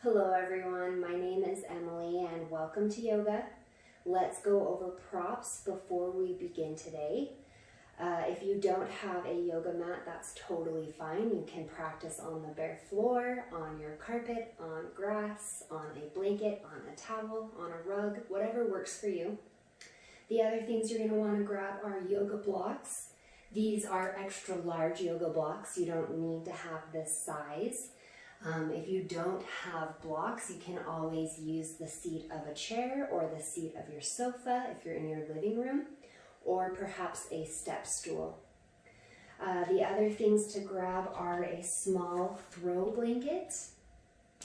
Hello everyone, my name is Emily and welcome to yoga. Let's go over props before we begin today. If you don't have a yoga mat, that's totally fine. You can practice on the bare floor, on your carpet, on grass, on a blanket, on a towel, on a rug, whatever works for you. The other things you're going to want to grab are yoga blocks. These are extra large yoga blocks. You don't need to have this size. If you don't have blocks, you can always use the seat of a chair or the seat of your sofa if you're in your living room, or perhaps a step stool. The other things to grab are a small throw blanket.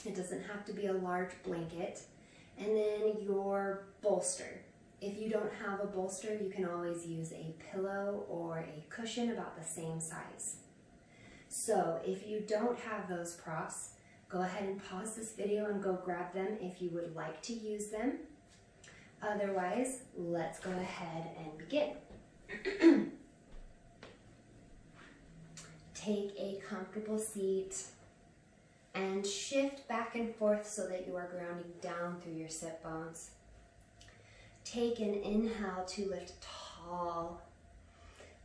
It doesn't have to be a large blanket. And then your bolster. If you don't have a bolster, you can always use a pillow or a cushion about the same size. So if you don't have those props, go ahead and pause this video and go grab them if you would like to use them. Otherwise, let's go ahead and begin. Take a comfortable seat and shift back and forth so that you are grounding down through your sit bones. Take an inhale to lift tall.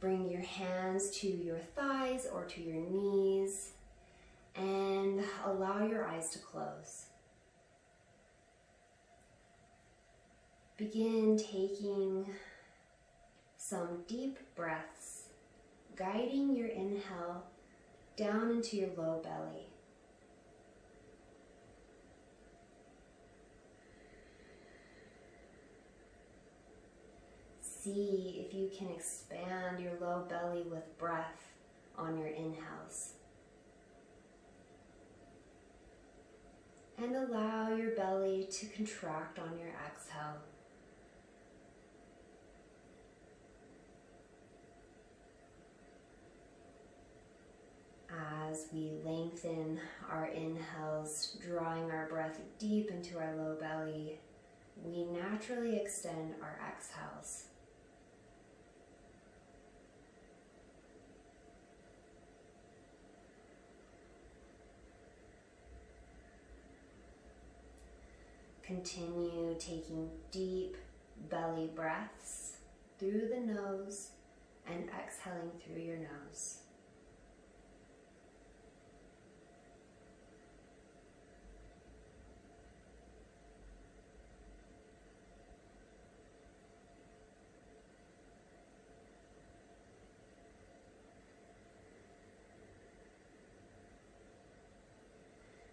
Bring your hands to your thighs or to your knees and allow your eyes to close. Begin taking some deep breaths, guiding your inhale down into your low belly. See if you can expand your low belly with breath on your inhales. And allow your belly to contract on your exhale. As we lengthen our inhales, drawing our breath deep into our low belly, we naturally extend our exhales. Continue taking deep belly breaths through the nose and exhaling through your nose.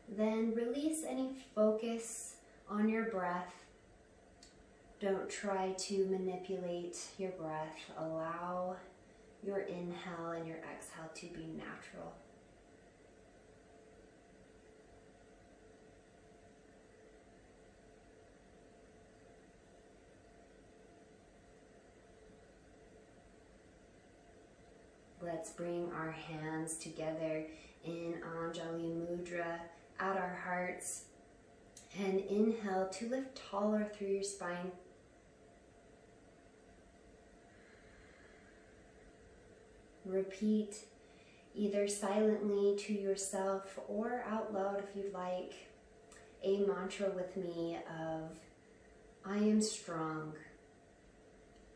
Then release any focus on your breath. Don't try to manipulate your breath. Allow your inhale and your exhale to be natural. Let's bring our hands together in Anjali Mudra at our hearts. And inhale to lift taller through your spine. Repeat either silently to yourself or out loud if you'd like a mantra with me of I am strong,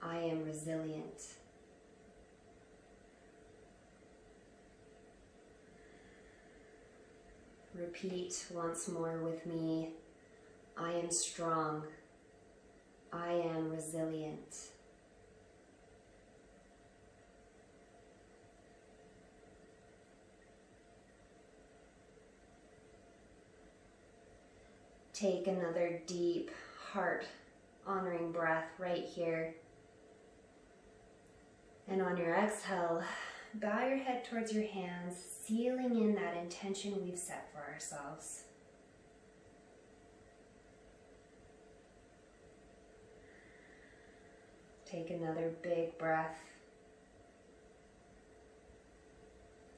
I am resilient. Repeat once more with me, I am strong, I am resilient. Take another deep, heart-honoring breath right here. And on your exhale, bow your head towards your hands, sealing in that intention we've set for ourselves. Take another big breath.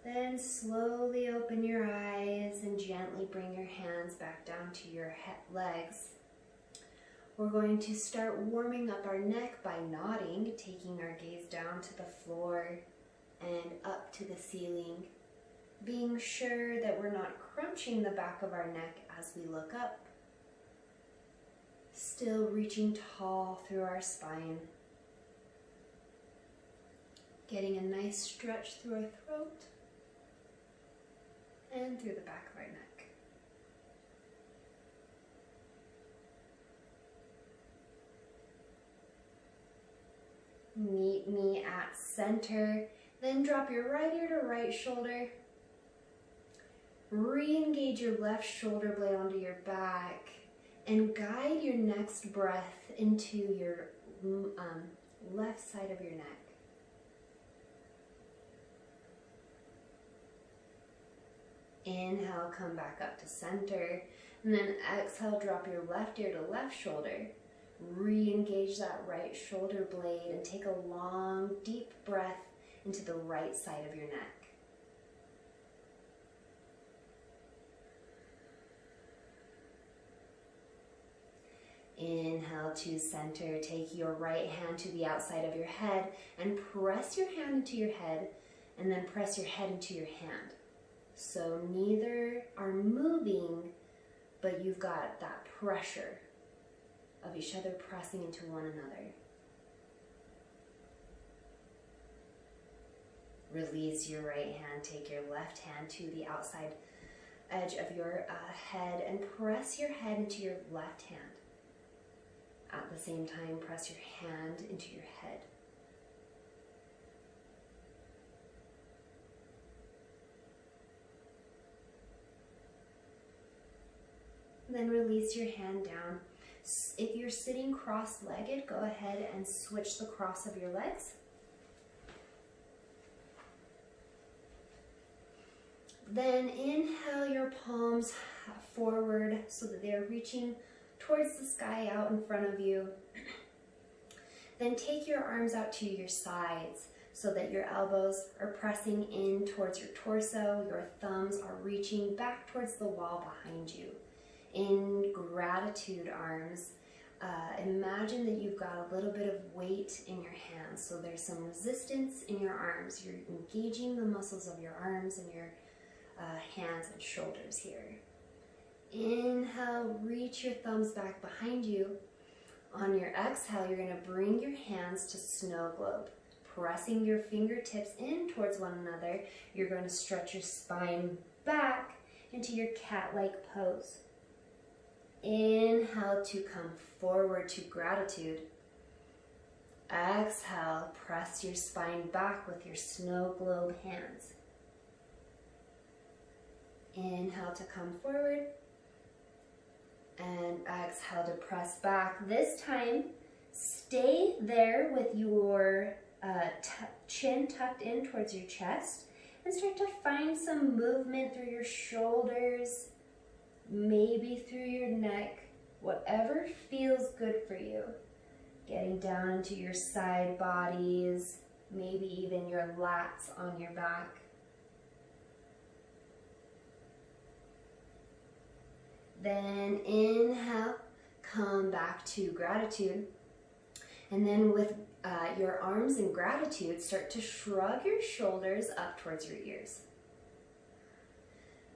Then slowly open your eyes and gently bring your hands back down to your legs. We're going to start warming up our neck by nodding, taking our gaze down to the floor and up to the ceiling, being sure that we're not crunching the back of our neck as we look up. Still reaching tall through our spine. Getting a nice stretch through our throat and through the back of our neck. Meet me at center, then drop your right ear to right shoulder. Re-engage your left shoulder blade onto your back and guide your next breath into your left side of your neck. Inhale, come back up to center, and then exhale, drop your left ear to left shoulder. Re-engage that right shoulder blade and take a long, deep breath into the right side of your neck. Inhale to center, take your right hand to the outside of your head and press your hand into your head, and then press your head into your hand. So neither are moving, but you've got that pressure of each other pressing into one another. Release your right hand, take your left hand to the outside edge of your head and press your head into your left hand. At the same time, press your hand into your head. Then release your hand down. If you're sitting cross-legged, go ahead and switch the cross of your legs. Then inhale your palms forward so that they're reaching towards the sky out in front of you. Then take your arms out to your sides so that your elbows are pressing in towards your torso. Your thumbs are reaching back towards the wall behind you. In gratitude arms, imagine that you've got a little bit of weight in your hands. So there's some resistance in your arms. You're engaging the muscles of your arms and your hands and shoulders here. Inhale, reach your thumbs back behind you. On your exhale, you're going to bring your hands to snow globe, pressing your fingertips in towards one another. You're going to stretch your spine back into your cat-like pose. Inhale to come forward to gratitude. Exhale, press your spine back with your snow globe hands. Inhale to come forward. And exhale to press back. This time, stay there with your chin tucked in towards your chest and start to find some movement through your shoulders, maybe through your neck, whatever feels good for you. Getting down into your side bodies, maybe even your lats on your back. Then inhale, come back to gratitude. And then with your arms in gratitude, start to shrug your shoulders up towards your ears.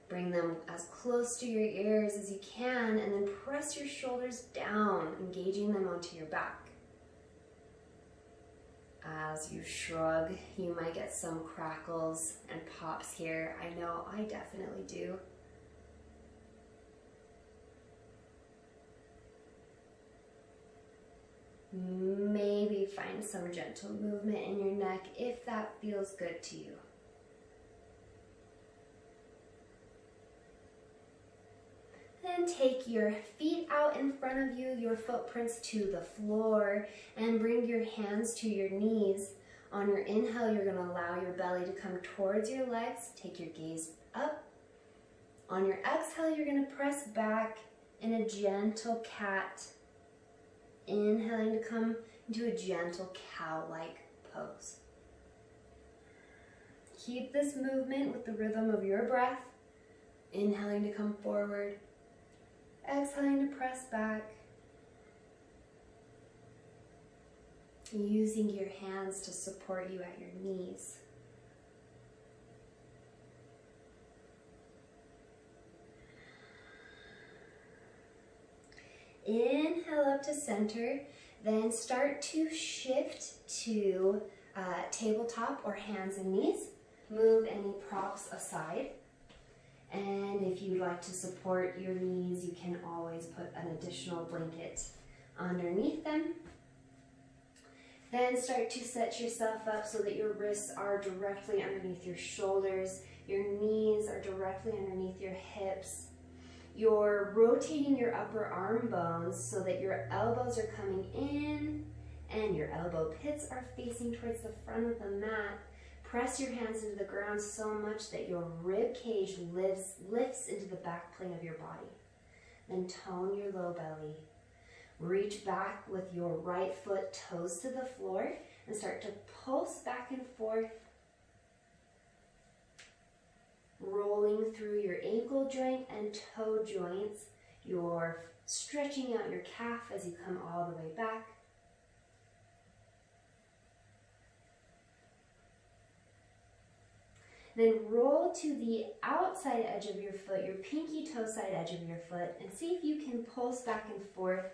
Bring them as close to your ears as you can, and then press your shoulders down, engaging them onto your back. As you shrug, you might get some crackles and pops here. I know I definitely do. Maybe find some gentle movement in your neck if that feels good to you. Then take your feet out in front of you, your footprints to the floor, and bring your hands to your knees. On your inhale, you're going to allow your belly to come towards your legs. Take your gaze up. On your exhale, you're going to press back in a gentle cat. Inhaling to come into a gentle cow-like pose. Keep this movement with the rhythm of your breath. Inhaling to come forward. Exhaling to press back. Using your hands to support you at your knees. Inhale up to center, then start to shift to tabletop or hands and knees. Move any props aside. And if you'd like to support your knees, you can always put an additional blanket underneath them. Then start to set yourself up so that your wrists are directly underneath your shoulders. Your knees are directly underneath your hips. You're rotating your upper arm bones so that your elbows are coming in and your elbow pits are facing towards the front of the mat. Press your hands into the ground so much that your rib cage lifts into the back plane of your body. Then tone your low belly. Reach back with your right foot, toes to the floor, and start to pulse back and forth, rolling through your ankle joint and toe joints. You're stretching out your calf as you come all the way back. Then roll to the outside edge of your foot, your pinky toe side edge of your foot, and see if you can pulse back and forth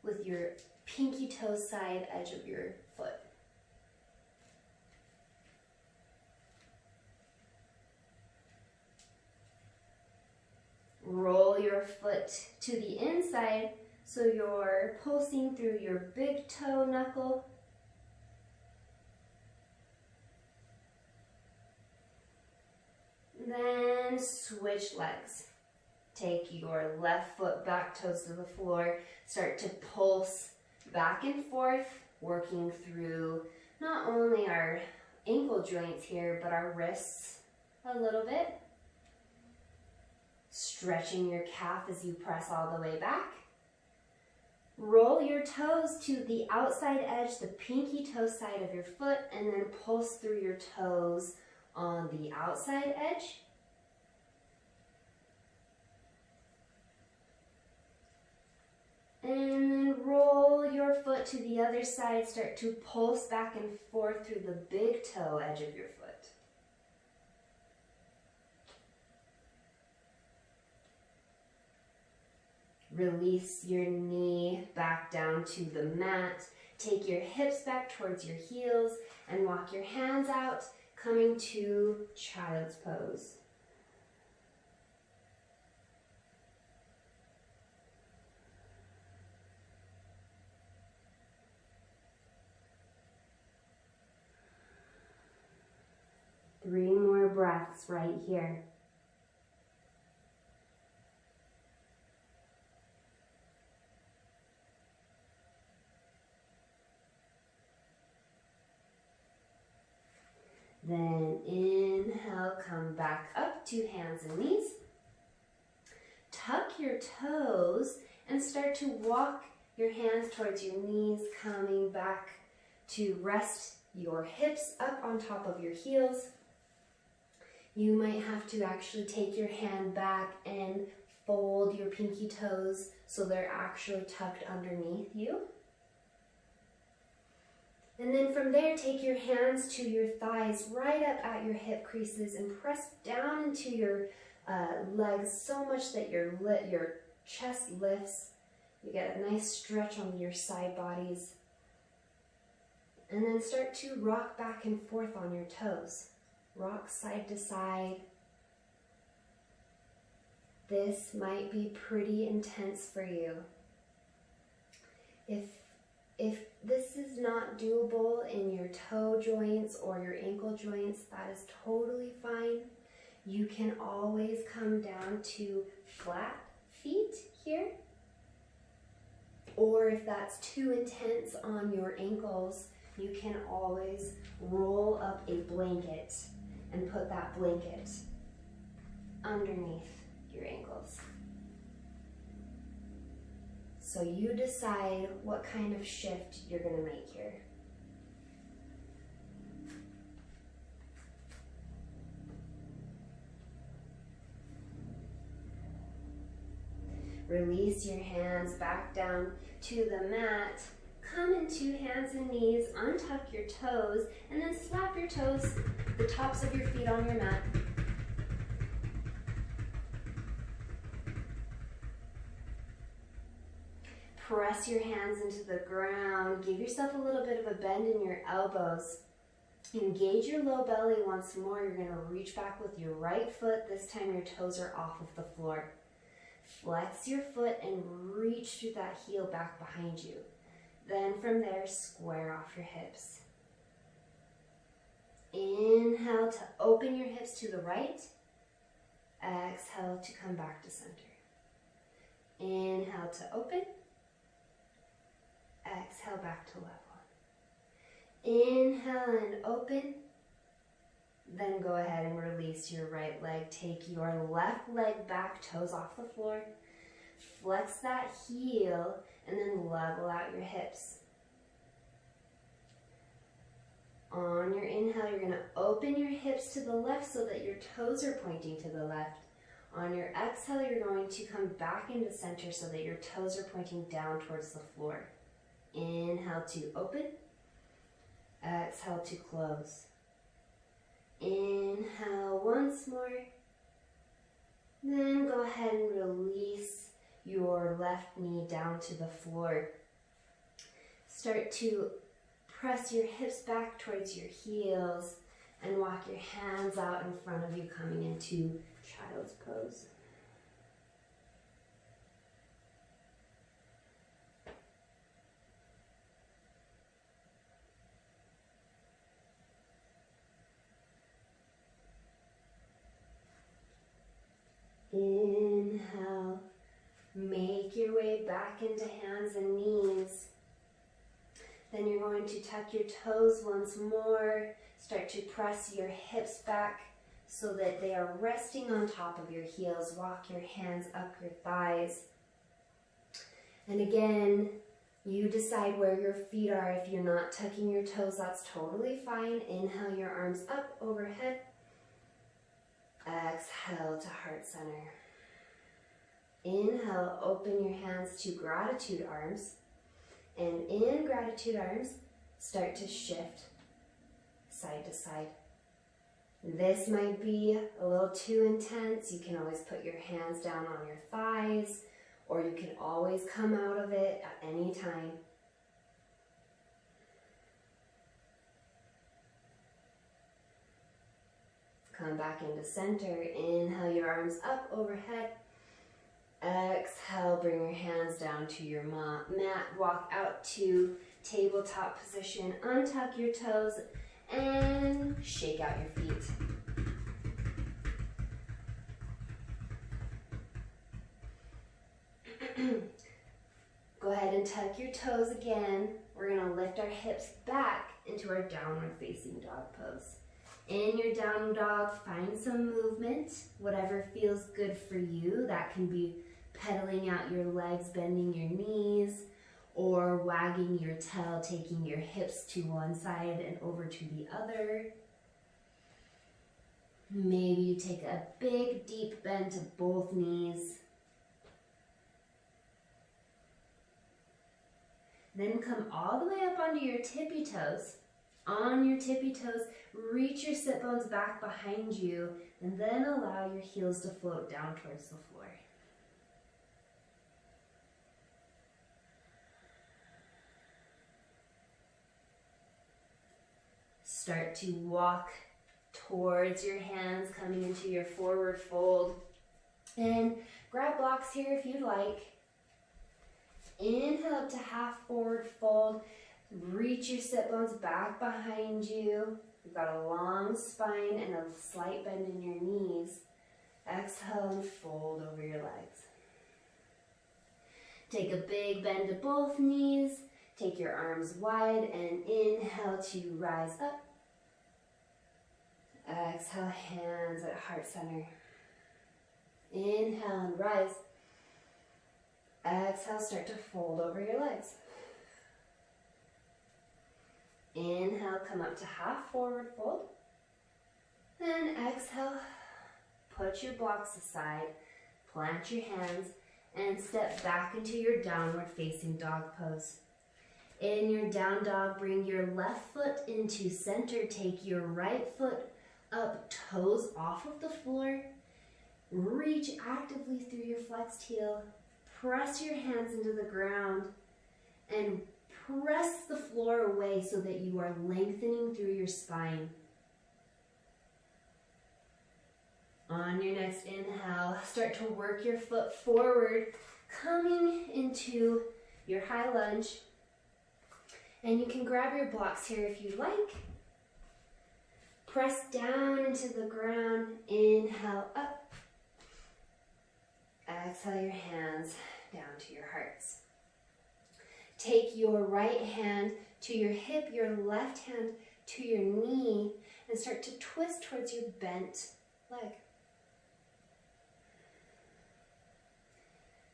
with your pinky toe side edge of your foot. Roll your foot to the inside so you're pulsing through your big toe knuckle. Then switch legs. Take your left foot back, toes to the floor. Start to pulse back and forth, working through not only our ankle joints here, but our wrists a little bit. Stretching your calf as you press all the way back. Roll your toes to the outside edge, the pinky toe side of your foot, and then pulse through your toes on the outside edge. And then roll your foot to the other side. Start to pulse back and forth through the big toe edge of your foot. Release your knee back down to the mat. Take your hips back towards your heels and walk your hands out, coming to child's pose. Three more breaths right here. Then inhale, come back up to hands and knees. Tuck your toes and start to walk your hands towards your knees, coming back to rest your hips up on top of your heels. You might have to actually take your hand back and fold your pinky toes so they're actually tucked underneath you. And then from there, take your hands to your thighs, right up at your hip creases, and press down into your legs so much that your chest lifts. You get a nice stretch on your side bodies. And then start to rock back and forth on your toes. Rock side to side. This might be pretty intense for you. If this is not doable in your toe joints or your ankle joints, that is totally fine. You can always come down to flat feet here. Or if that's too intense on your ankles, you can always roll up a blanket and put that blanket underneath your ankles. So you decide what kind of shift you're going to make here. Release your hands back down to the mat. Come into hands and knees, untuck your toes, and then slap your toes, the tops of your feet on your mat. press your hands into the ground. Give yourself a little bit of a bend in your elbows. Engage your low belly once more. You're going to reach back with your right foot. This time your toes are off of the floor. Flex your foot and reach through that heel back behind you. Then from there, square off your hips. Inhale to open your hips to the right. Exhale to come back to center. Inhale to open. Exhale back to level. Inhale and open. Then go ahead and release your right leg. Take your left leg back, toes off the floor. Flex that heel and then level out your hips. On your inhale, you're going to open your hips to the left so that your toes are pointing to the left. On your exhale, you're going to come back into center so that your toes are pointing down towards the floor. Inhale to open. Exhale to close. Inhale once more. Then go ahead and release your left knee down to the floor. Start to press your hips back towards your heels and walk your hands out in front of you, coming into child's pose. Inhale, make your way back into hands and knees. Then you're going to tuck your toes once more. Start to press your hips back so that they are resting on top of your heels. Walk your hands up your thighs. And again, you decide where your feet are. If you're not tucking your toes, that's totally fine. Inhale your arms up overhead. Exhale to heart center. Inhale, open your hands to gratitude arms. And in gratitude arms, start to shift side to side. This might be a little too intense. You can always put your hands down on your thighs, or you can always come out of it at any time. Come back into center. Inhale your arms up overhead. Exhale, bring your hands down to your mat. Walk out to tabletop position. Untuck your toes and shake out your feet. Go ahead and tuck your toes again. We're going to lift our hips back into our downward facing dog pose. In your down dog, find some movement, whatever feels good for you. That can be pedaling out your legs, bending your knees, or wagging your tail, taking your hips to one side and over to the other. Maybe you take a big, deep bend to both knees. Then come all the way up onto your tippy toes. On your tippy toes, reach your sit bones back behind you, and then allow your heels to float down towards the floor. Start to walk towards your hands, coming into your forward fold. And grab blocks here if you'd like. Inhale up to half forward fold. Reach your sit bones back behind you. You've got a long spine and a slight bend in your knees. Exhale and fold over your legs. Take a big bend to both knees. Take your arms wide and inhale to rise up. Exhale, hands at heart center. Inhale and rise. Exhale, start to fold over your legs. Inhale, come up to half forward fold. Then exhale, put your blocks aside, plant your hands, and step back into your downward facing dog pose. In your down dog, bring your left foot into center. Take your right foot up, toes off of the floor. Reach actively through your flexed heel. press your hands into the ground and press the floor away so that you are lengthening through your spine. On your next inhale, start to work your foot forward, coming into your high lunge. And you can grab your blocks here if you like. Press down into the ground, inhale up. Exhale your hands down to your hearts. Take your right hand to your hip, your left hand to your knee, and start to twist towards your bent leg.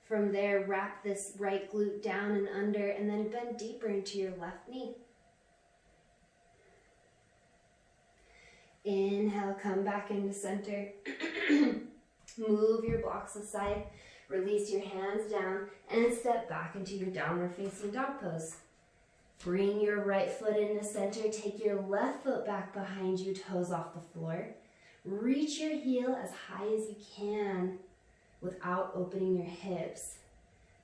From there, wrap this right glute down and under, and then bend deeper into your left knee. Inhale, come back into center. Move your blocks aside, release your hands down, and step back into your downward facing dog pose. Bring your right foot into center, take your left foot back behind you, toes off the floor. Reach your heel as high as you can without opening your hips.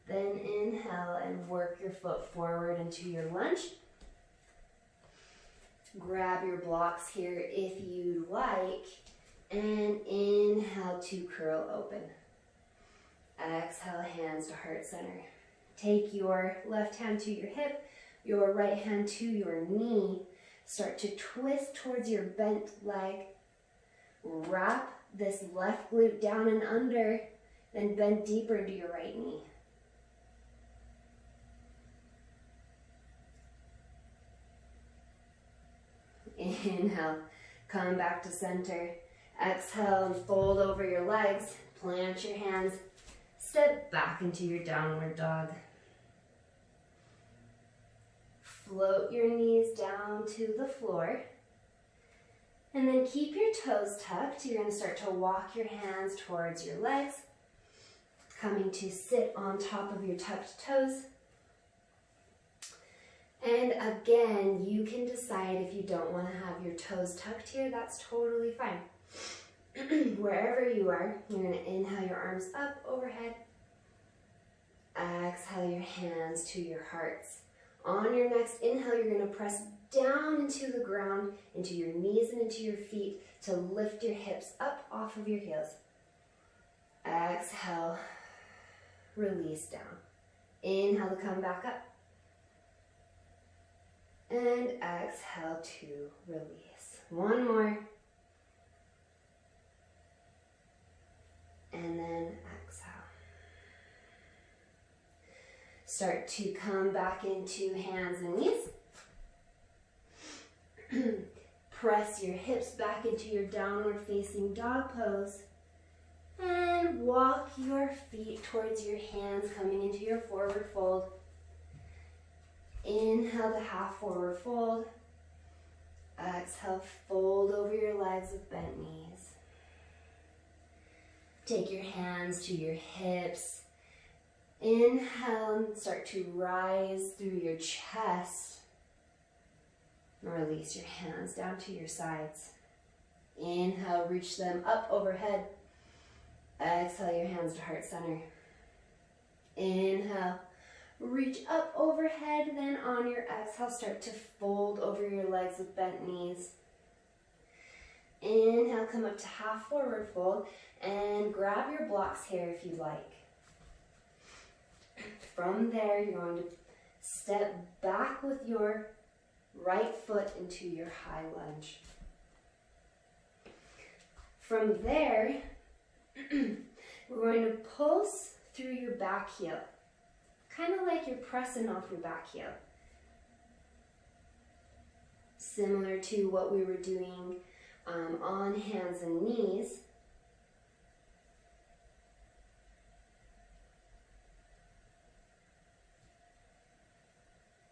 Then inhale and work your foot forward into your lunge. Grab your blocks here if you like, and inhale to curl open. Exhale, hands to heart center. Take your left hand to your hip, your right hand to your knee. Start to twist towards your bent leg. Wrap this left glute down and under, then bend deeper into your right knee. Inhale, come back to center. Exhale and fold over your legs. Plant your hands. Step back into your downward dog. Float your knees down to the floor. And then keep your toes tucked. You're going to start to walk your hands towards your legs. Coming to sit on top of your tucked toes. And again, you can decide if you don't want to have your toes tucked here, that's totally fine. Wherever you are, you're going to inhale your arms up overhead. Exhale your hands to your hearts. On your next inhale, you're going to press down into the ground, into your knees and into your feet to lift your hips up off of your heels. Exhale, release down. Inhale to come back up. And exhale to release. One more. And then exhale. Start to come back into hands and knees. Press your hips back into your downward facing dog pose. And walk your feet towards your hands, coming into your forward fold. Inhale to half forward fold. Exhale, fold over your legs with bent knees. Take your hands to your hips. Inhale and start to rise through your chest. And release your hands down to your sides. Inhale, reach them up overhead. Exhale your hands to heart center. Inhale. Reach up overhead, then on your exhale, start to fold over your legs with bent knees. Inhale, come up to half forward fold, and grab your blocks here if you like. From there, you're going to step back with your right foot into your high lunge. From there, we're going to pulse through your back heel. Kind of like you're pressing off your back heel. Similar to what we were doing on hands and knees.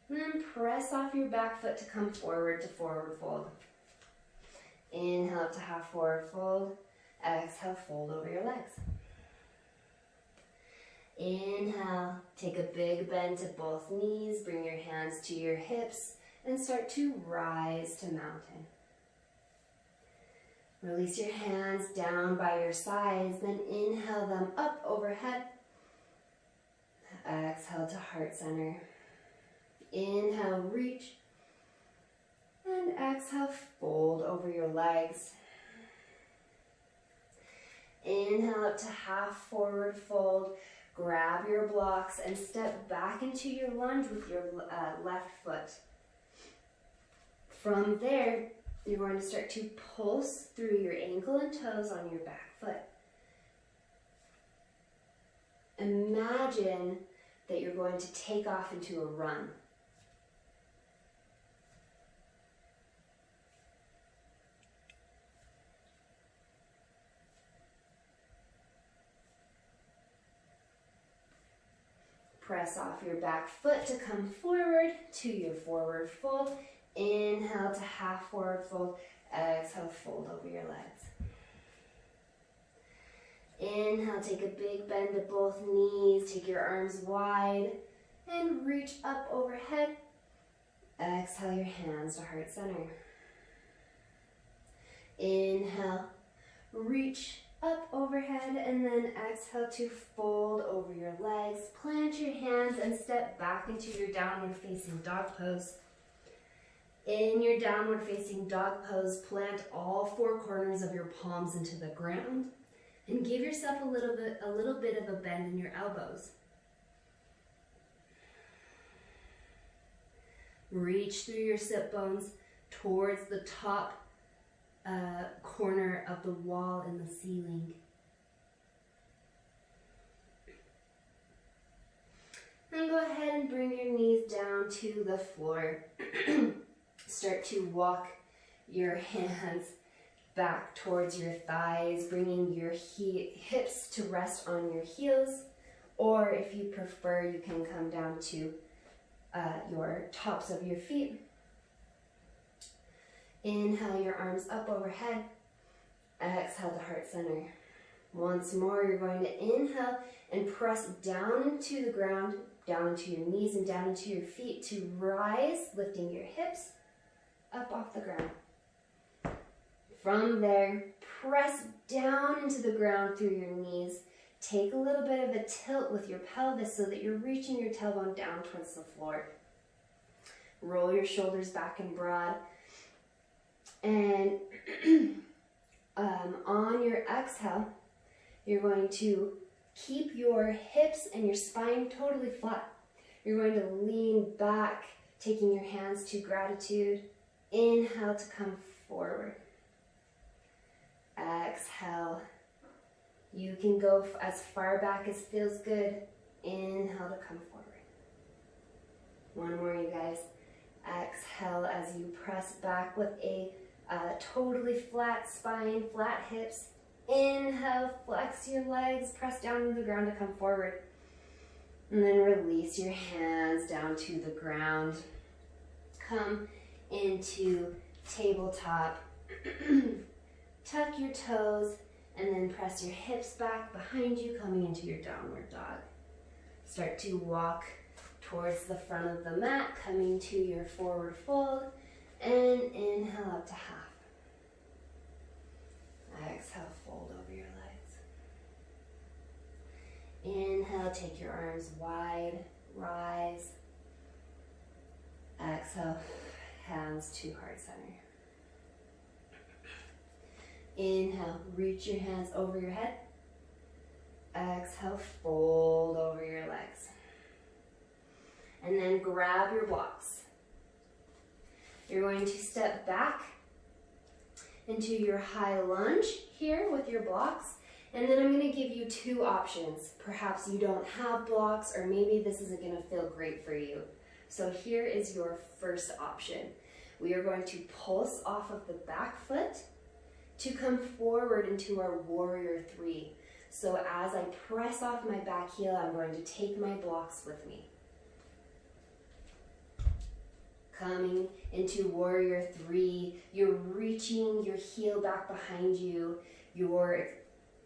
And then press off your back foot to come forward to forward fold. Inhale up to half forward fold. Exhale, fold over your legs. Inhale, take a big bend to both knees, bring your hands to your hips, and start to rise to mountain. Release your hands down by your sides, then inhale them up overhead. Exhale to heart center. Inhale, reach. And exhale, fold over your legs. Inhale up to half forward fold. Grab your blocks and step back into your lunge with your left foot. From there, you're going to start to pulse through your ankle and toes on your back foot. Imagine that you're going to take off into a run. Press off your back foot to come forward to your forward fold. Inhale to half forward fold. Exhale, fold over your legs. Inhale, take a big bend to both knees. Take your arms wide and reach up overhead. Exhale your hands to heart center. Inhale, reach up overhead, and then exhale to fold over your legs. Plant your hands and step back into your downward facing dog pose. In your downward facing dog pose, plant all four corners of your palms into the ground and give yourself a little bit of a bend in your elbows. Reach through your sit bones towards the top corner of the wall in the ceiling. And go ahead and bring your knees down to the floor. Start to walk your hands back towards your thighs, bringing your hips to rest on your heels, or if you prefer, you can come down to your tops of your feet. Inhale your arms up overhead. Exhale to heart center. Once more, you're going to inhale and press down into the ground, down into your knees and down into your feet to rise, lifting your hips up off the ground. From there, press down into the ground through your knees. Take a little bit of a tilt with your pelvis so that you're reaching your tailbone down towards the floor. Roll your shoulders back and broad. And on your exhale, you're going to keep your hips and your spine totally flat. You're going to lean back, taking your hands to gratitude. Inhale to come forward. Exhale. You can go as far back as feels good. Inhale to come forward. One more, you guys. Exhale as you press back with a totally flat spine, flat hips. Inhale, flex your legs, press down to the ground to come forward. And then release your hands down to the ground. Come into tabletop. Tuck your toes and then press your hips back behind you, coming into your downward dog. Start to walk towards the front of the mat, coming to your forward fold, and inhale up to half. Exhale, fold over your legs. Inhale, take your arms wide, rise. Exhale, hands to heart center. Inhale, reach your hands over your head. Exhale, fold over your legs. And then grab your blocks. You're going to step back into your high lunge here with your blocks. And then I'm going to give you two options. Perhaps you don't have blocks, or maybe this isn't going to feel great for you. So here is your first option. We are going to pulse off of the back foot to come forward into our warrior three. So as I press off my back heel, I'm going to take my blocks with me. Coming into warrior three, you're reaching your heel back behind you. You're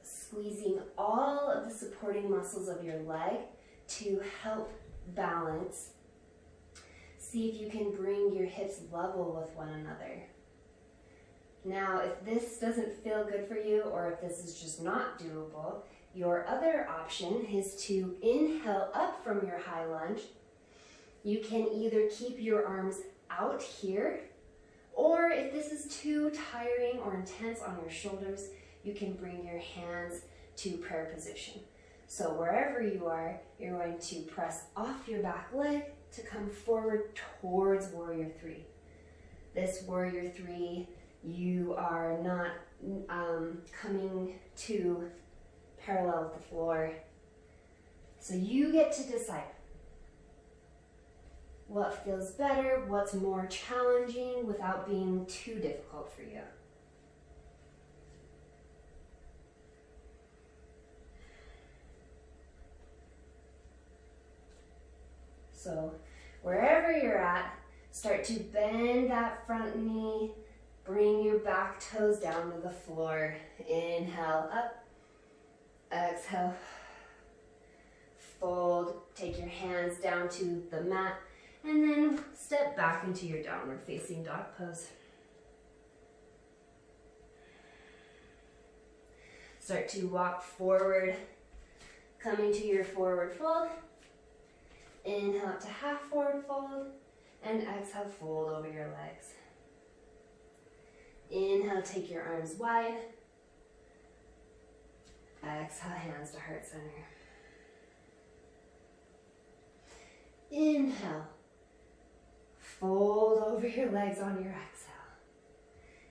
squeezing all of the supporting muscles of your leg to help balance. See if you can bring your hips level with one another. Now, if this doesn't feel good for you, or if this is just not doable, Your other option is to inhale up from your high lunge. You can either keep your arms out here, or if this is too tiring or intense on your shoulders, you can bring your hands to prayer position. So wherever you are, you're going to press off your back leg to come forward towards Warrior Three. This Warrior Three, you are not coming to parallel with the floor. So you get to decide what feels better, what's more challenging without being too difficult for you. So wherever you're at, start to bend that front knee, bring your back toes down to the floor. Inhale up, exhale, fold, take your hands down to the mat, and then step back into your downward facing dog pose. Start to walk forward, coming to your forward fold. Inhale up to half forward fold, and exhale, fold over your legs. Inhale, take your arms wide. Exhale, hands to heart center. Inhale, fold over your legs on your exhale.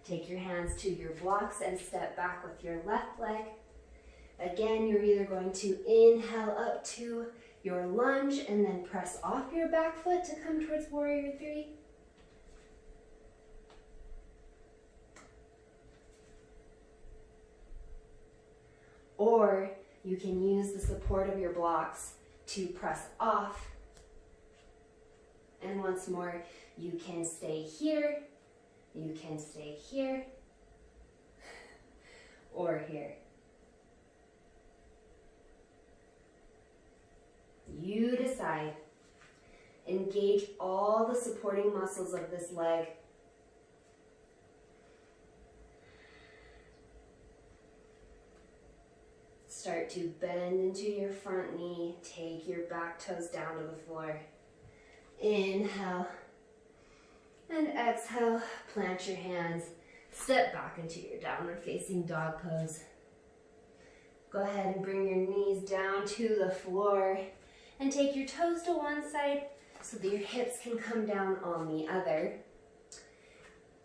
Take your hands to your blocks and step back with your left leg. Again, you're either going to inhale up to your lunge and then press off your back foot to come towards Warrior Three. Or you can use the support of your blocks to press off. And once more, you can stay here, you can stay here, or here. You decide. Engage all the supporting muscles of this leg. Start to bend into your front knee. Take your back toes down to the floor. Inhale. And exhale. Plant your hands. Step back into your downward facing dog pose. Go ahead and bring your knees down to the floor. And take your toes to one side so that your hips can come down on the other.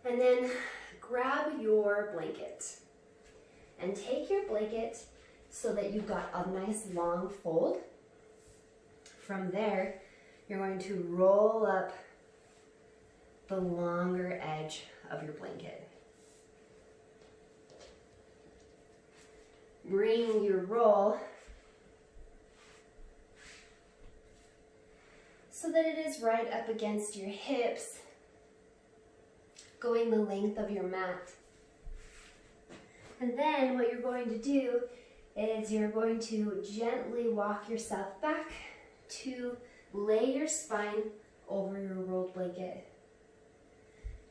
And then grab your blanket. And take your blanket so that you've got a nice long fold. From there, you're going to roll up the longer edge of your blanket. Bring your roll so that it is right up against your hips, going the length of your mat. And then what you're going to do is you're going to gently walk yourself back to lay your spine over your rolled blanket.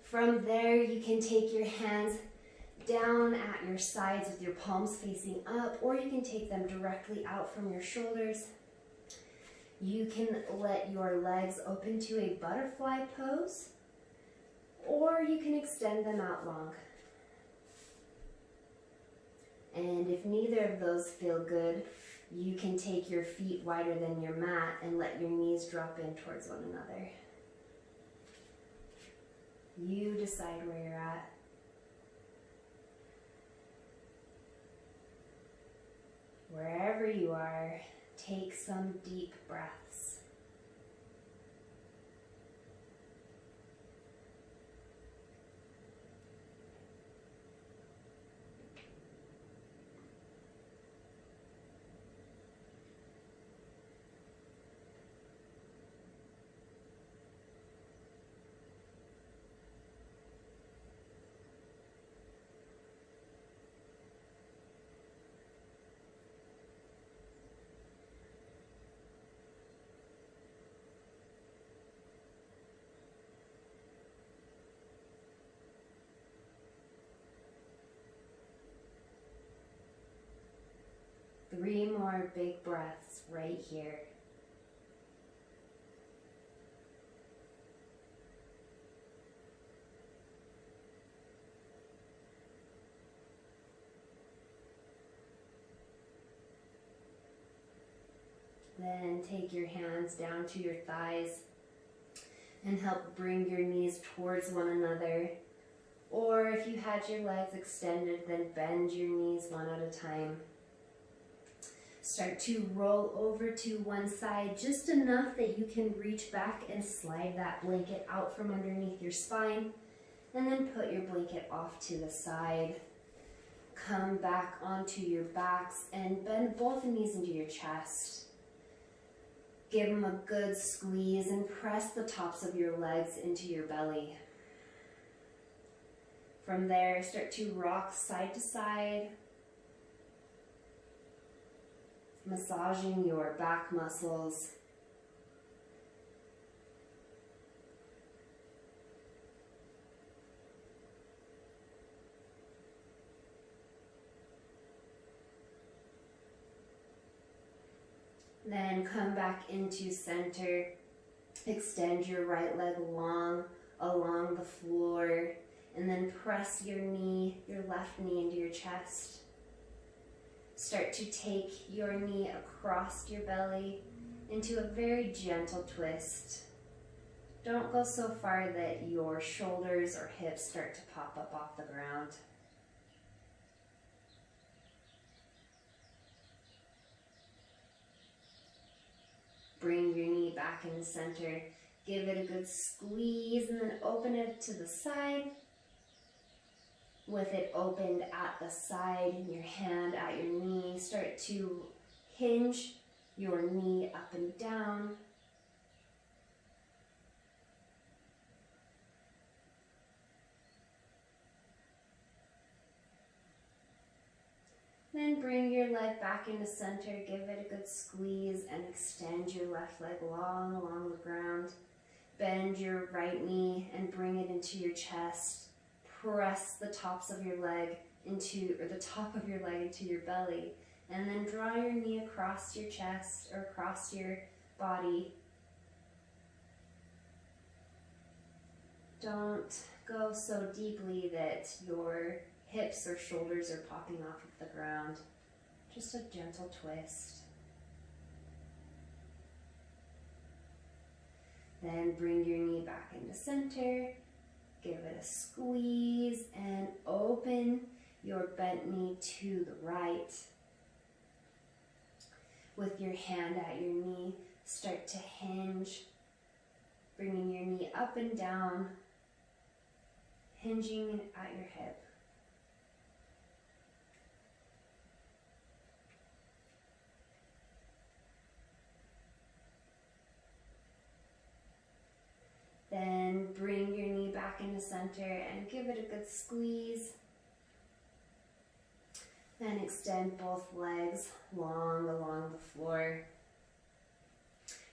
From there, you can take your hands down at your sides with your palms facing up, or you can take them directly out from your shoulders. You can let your legs open to a butterfly pose, or you can extend them out long. And if neither of those feel good, you can take your feet wider than your mat and let your knees drop in towards one another. You decide where you're at. Wherever you are, take some deep breaths. more big breaths right here. Then take your hands down to your thighs and help bring your knees towards one another. Or if you had your legs extended, then bend your knees one at a time. Start to roll over to one side just enough that you can reach back and slide that blanket out from underneath your spine. And then put your blanket off to the side. Come back onto your backs and bend both knees into your chest. Give them a good squeeze and press the tops of your legs into your belly. From there, start to rock side to side, massaging your back muscles. Then come back into center. Extend your right leg long along the floor, and then press your left knee into your chest. Start to take your knee across your belly into a very gentle twist. Don't go so far that your shoulders or hips start to pop up off the ground. Bring your knee back in the center. Give it a good squeeze and then open it to the side. With it opened at the side and your hand at your knee, start to hinge your knee up and down. Then bring your leg back into center, give it a good squeeze and extend your left leg long along the ground. Bend your right knee and bring it into your chest. Press the tops of your leg the top of your leg into your belly. And then draw your knee across your chest or across your body. Don't go so deeply that your hips or shoulders are popping off of the ground. Just a gentle twist. Then bring your knee back into center. Give it a squeeze and open your bent knee to the right. With your hand at your knee, start to hinge, bringing your knee up and down, hinging at your hip. Then bring your knee back into center and give it a good squeeze. Then extend both legs long along the floor.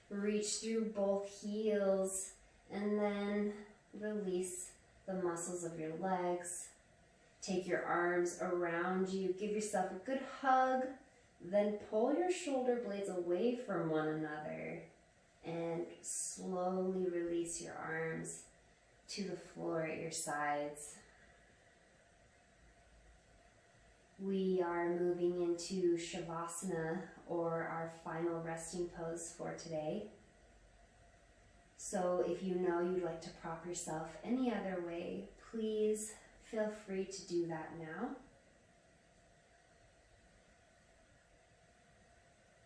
Reach through both heels and then release the muscles of your legs. Take your arms around you. Give yourself a good hug. Then pull your shoulder blades away from one another. And slowly release your arms to the floor at your sides. We are moving into Shavasana, or our final resting pose for today. So if you know you'd like to prop yourself any other way, please feel free to do that now.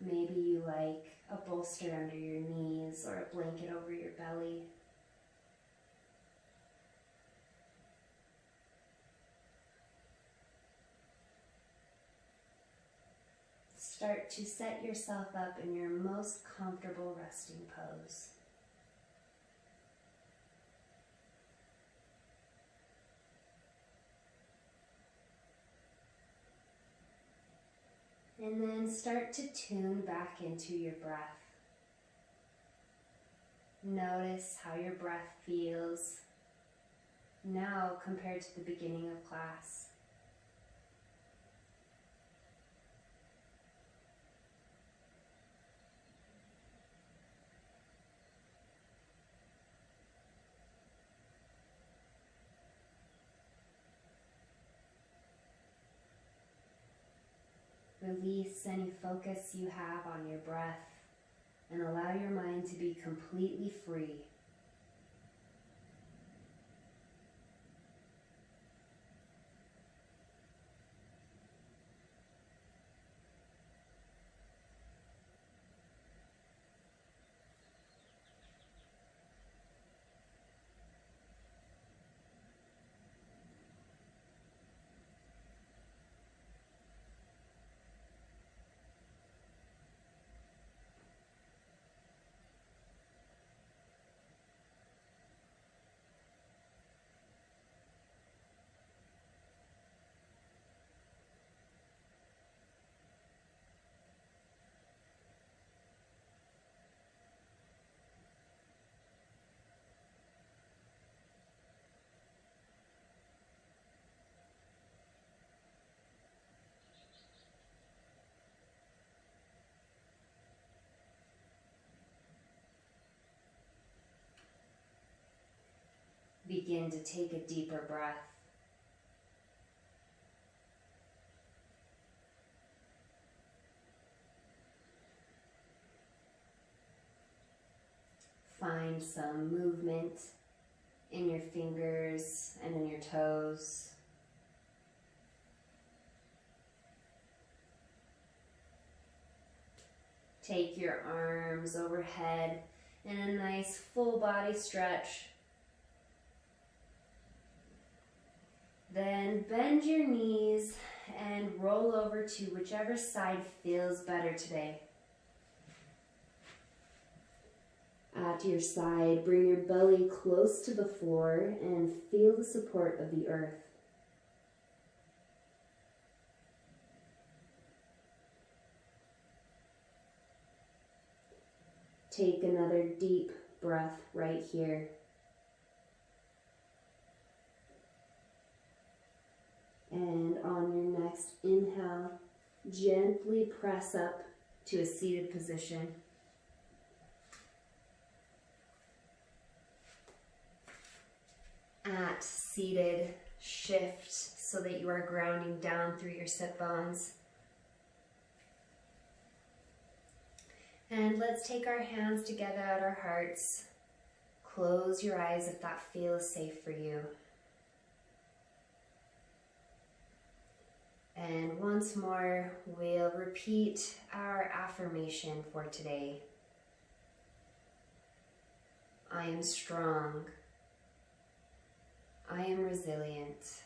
Maybe you like a bolster under your knees or a blanket over your belly. Start to set yourself up in your most comfortable resting pose. And then start to tune back into your breath. Notice how your breath feels now compared to the beginning of class. Release any focus you have on your breath and allow your mind to be completely free. Begin to take a deeper breath. Find some movement in your fingers and in your toes. Take your arms overhead in a nice full body stretch. Then bend your knees and roll over to whichever side feels better today. At your side, bring your belly close to the floor and feel the support of the earth. Take another deep breath right here. And on your next inhale, gently press up to a seated position. At seated, shift so that you are grounding down through your sit bones. And let's take our hands together at our hearts. Close your eyes if that feels safe for you. And once more, we'll repeat our affirmation for today. I am strong. I am resilient.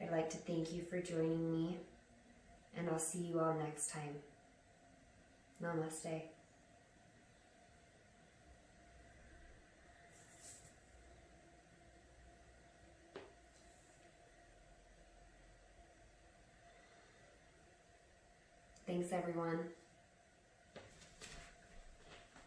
I'd like to thank you for joining me, and I'll see you all next time. Namaste. Thanks, everyone.